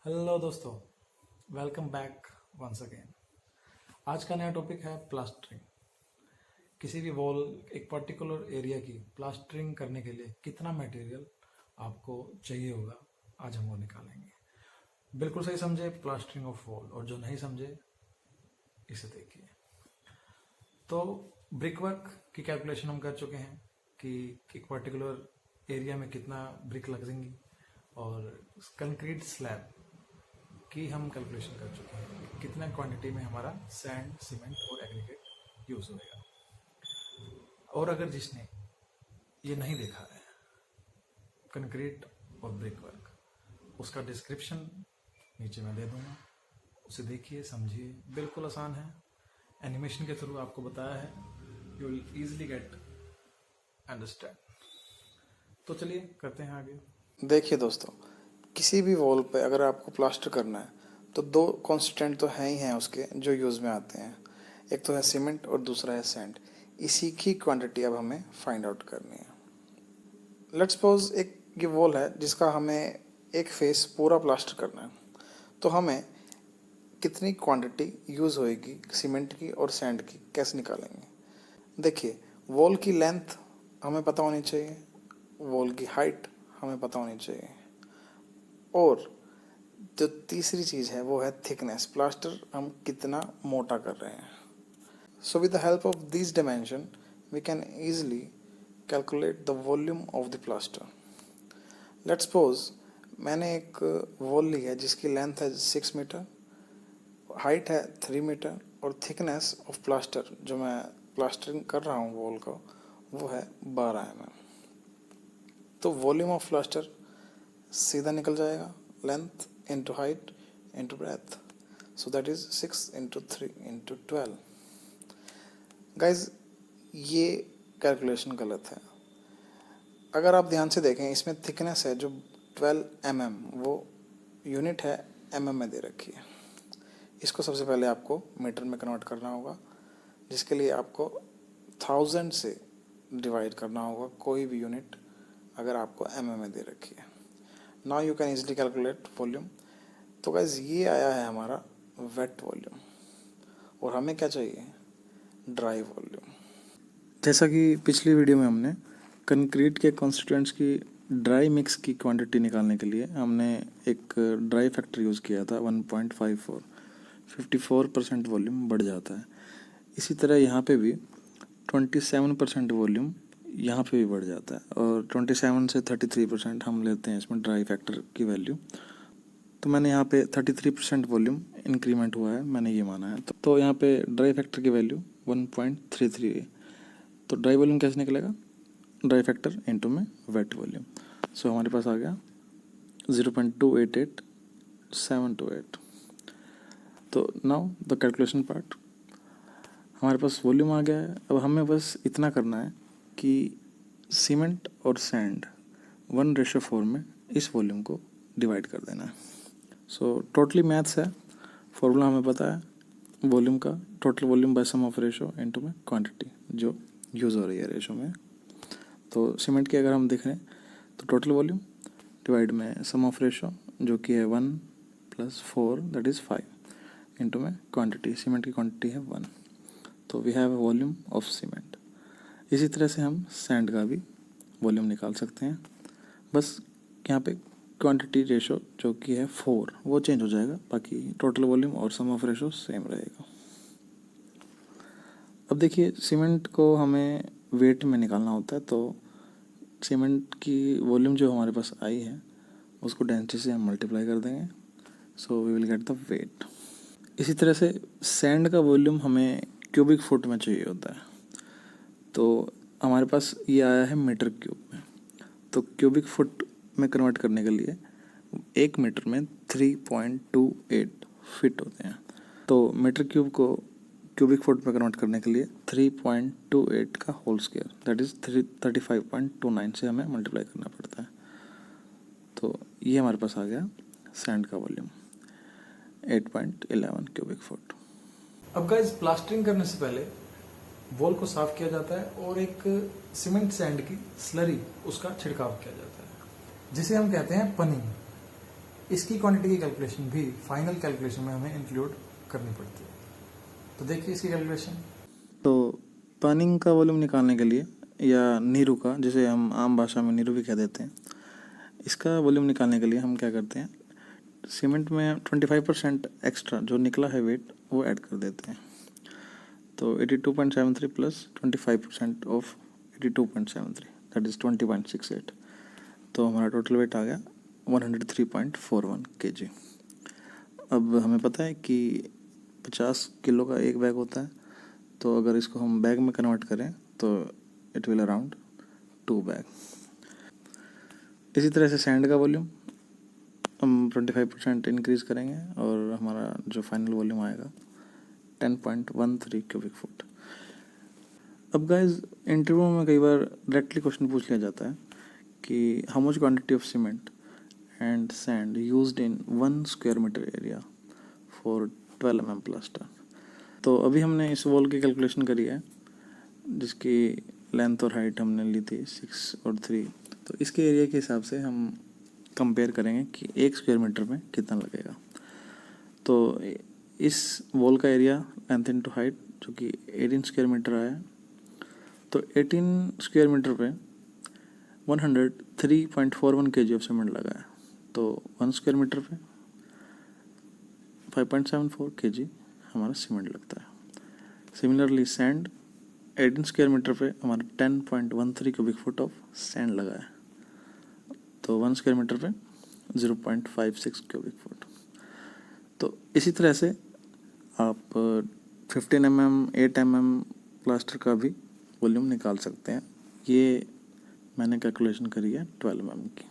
Hello दोस्तों, welcome back once again. आज का नया टॉपिक है प्लास्टरिंग। किसी भी वॉल, एक पर्टिकुलर एरिया की प्लास्टरिंग करने के लिए कितना मटेरियल आपको चाहिए होगा, आज हम वो निकालेंगे। बिल्कुल सही समझे प्लास्टरिंग ऑफ वॉल, और जो नहीं समझे इसे देखिए। तो ब्रिक वर्क की कैलकुलेशन हम कर चुके हैं कि एक पर्टिकुलर एरिया में कितना ब्रिक लगेंगी, और कंक्रीट स्लैब की हम कैलकुलेशन कर चुके हैं कि कितना क्वांटिटी में हमारा सैंड, सीमेंट और एग्रीगेट यूज होएगा। और अगर जिसने ये नहीं देखा है कंक्रीट और ब्रिक वर्क, उसका डिस्क्रिप्शन नीचे मैं दे दूंगा, उसे देखिए, समझिए, बिल्कुल आसान है। एनिमेशन के थ्रू आपको बताया है, you will easily get understand. तो चलिए करते हैं आगे। देखिए दोस्तों, किसी भी वॉल पे अगर आपको प्लास्टर करना है तो दो कॉन्स्टेंट तो हैं ही हैं उसके जो यूज़ में आते हैं। एक तो है सीमेंट और दूसरा है सैंड। इसी की क्वांटिटी अब हमें फाइंड आउट करनी है। लेट्स सपोज एक ये वॉल है जिसका हमें एक फेस पूरा प्लास्टर करना है, तो हमें कितनी क्वांटिटी यूज़ होएगी सीमेंट की और सैंड की कैसे निकालेंगे। देखिए, वॉल की लेंथ हमें पता होनी चाहिए, वॉल की हाइट हमें पता होनी चाहिए, और जो तीसरी चीज़ है वो है थिकनेस। प्लास्टर हम कितना मोटा कर रहे हैं। So with the help of this dimension we can easily calculate the volume of the plaster. Let's suppose मैंने एक वॉल ली है जिसकी लेंथ है 6 मीटर, हाइट है 3 मीटर, और थिकनेस ऑफ प्लास्टर जो मैं प्लास्टरिंग कर रहा हूँ वॉल को वो है 12 mm। तो वॉल्यूम ऑफ प्लास्टर सीधा निकल जाएगा, length into height into breadth, so that is 6 into 3 into 12। Guys, ये कैलकुलेशन गलत है। अगर आप ध्यान से देखें, इसमें थिकनेस है जो 12 mm, वो यूनिट है mm में दे रखी है। इसको सबसे पहले आपको मीटर में कन्वर्ट करना होगा, जिसके लिए आपको 1000 से डिवाइड करना होगा कोई भी यूनिट अगर आपको mm में दे रखी है। Now you can easily calculate volume. तो गाइज, ये आया है हमारा वेट वॉल्यूम, और हमें क्या चाहिए, ड्राई वॉल्यूम। जैसा कि पिछली वीडियो में हमने कंक्रीट के कॉन्स्टिट्यूएंट्स की ड्राई मिक्स की क्वांटिटी निकालने के लिए हमने एक ड्राई फैक्टर यूज़ किया था 1.54, 54% वॉल्यूम बढ़ जाता है। इसी तरह यहाँ पे भी 27% वॉल्यूम यहाँ पे भी बढ़ जाता है, और 27 से 33% हम लेते हैं इसमें ड्राई फैक्टर की वैल्यू। तो मैंने यहाँ पे 33% वॉल्यूम इंक्रीमेंट हुआ है, मैंने ये माना है। तो यहाँ पे ड्राई फैक्टर की वैल्यू 1.33 है। तो ड्राई वॉल्यूम कैसे निकलेगा, ड्राई फैक्टर इंटू में वेट वॉल्यूम। सो हमारे पास आ गया 0.288728। तो नाउ द कैलकुलेशन पार्ट, हमारे पास वॉल्यूम आ गया है। अब हमें बस इतना करना है कि सीमेंट और सैंड 1:4 में इस वॉल्यूम को डिवाइड कर देना है। सो टोटली मैथ्स है, फॉर्मूला हमें पता है वॉल्यूम का, total volume by sum of ratio into में क्वांटिटी जो यूज़ हो रही है रेशो में। तो सीमेंट की अगर हम देख रहे हैं तो टोटल वॉल्यूम डिवाइड में सम ऑफ रेशो जो कि है 1 + 4 दैट इज़ 5 इनटू में क्वांटिटी, सीमेंट की क्वांटिटी है 1, तो we have volume of cement. इसी तरह से हम सैंड का भी वॉल्यूम निकाल सकते हैं। बस यहाँ पे क्वांटिटी रेशो जो कि है 4 वो चेंज हो जाएगा, बाकी टोटल वॉल्यूम और सम ऑफ रेशो सेम रहेगा। अब देखिए, सीमेंट को हमें वेट में निकालना होता है, तो सीमेंट की वॉल्यूम जो हमारे पास आई है उसको डेंसिटी से हम मल्टीप्लाई कर देंगे, so we will get the weight. इसी तरह से सैंड का वॉल्यूम हमें क्यूबिक फुट में चाहिए होता है, तो हमारे पास ये आया है मीटर क्यूब में। तो क्यूबिक फुट में कन्वर्ट करने के लिए 1 मीटर में 3.28 फिट होते हैं। तो मीटर क्यूब को क्यूबिक फुट में कन्वर्ट करने के लिए 3.28 का होल स्क्वायर दैट इज़ 35.29 से हमें मल्टीप्लाई करना पड़ता है। तो ये हमारे पास आ गया सैंड का वॉल्यूम 8.11 क्यूबिक फुट। अब गाइस, प्लास्टरिंग करने से पहले वॉल को साफ किया जाता है और एक सीमेंट सैंड की स्लरी उसका छिड़काव किया जाता है, जिसे हम कहते हैं पनिंग। इसकी क्वांटिटी की कैलकुलेशन भी फाइनल कैलकुलेशन में हमें इंक्लूड करनी पड़ती है। तो देखिए इसकी कैलकुलेशन। तो पानी का वॉल्यूम निकालने के लिए या नीरू का, जिसे हम आम भाषा में नीरू भी कह देते हैं, इसका वॉल्यूम निकालने के लिए हम क्या करते हैं, सीमेंट में 25% एक्स्ट्रा जो निकला है वेट वो ऐड कर देते हैं। तो 82.73 प्लस 25% ऑफ 82.73 दैट इज़ 20.68, तो हमारा टोटल वेट आ गया 103.41 kg। अब हमें पता है कि 50 किलो का एक बैग होता है, तो अगर इसको हम बैग में कन्वर्ट करें तो इट विल अराउंड 2 बैग। इसी तरह से सैंड का वॉल्यूम हम 25% इंक्रीज़ करेंगे और हमारा जो फाइनल वॉल्यूम आएगा 10.13 क्यूबिक फुट। अब गाइज इंटरव्यू में कई बार डायरेक्टली क्वेश्चन पूछ लिया जाता है कि how much quantity of cement and sand used in 1 square metre area for 12 mm plaster. तो अभी हमने इस वॉल की कैलकुलेशन करी है जिसकी लेंथ और हाइट हमने ली थी 6 और 3। तो इसके एरिया के हिसाब से हम कंपेयर करेंगे कि 1 स्क्वायर मीटर में कितना लगेगा। तो इस वॉल का एरिया लेंथ इनटू हाइट जो कि 18 स्क्वायर मीटर आया, तो 18 स्क्वायर मीटर पे 103.41 kg ऑफ सीमेंट लगा है। तो 1 स्क्वायर मीटर पे 5.74 kg हमारा सीमेंट लगता है। सिमिलरली सैंड 18 स्क्वायर मीटर पे हमारा 10.13 क्यूबिक फुट ऑफ सैंड लगा है, तो 1 स्क्वायर मीटर पे 0.56 क्यूबिक फुट। तो इसी तरह से आप 15 mm 8 mm प्लास्टर का भी वॉल्यूम निकाल सकते हैं। ये मैंने कैलकुलेशन करी है 12 mm की।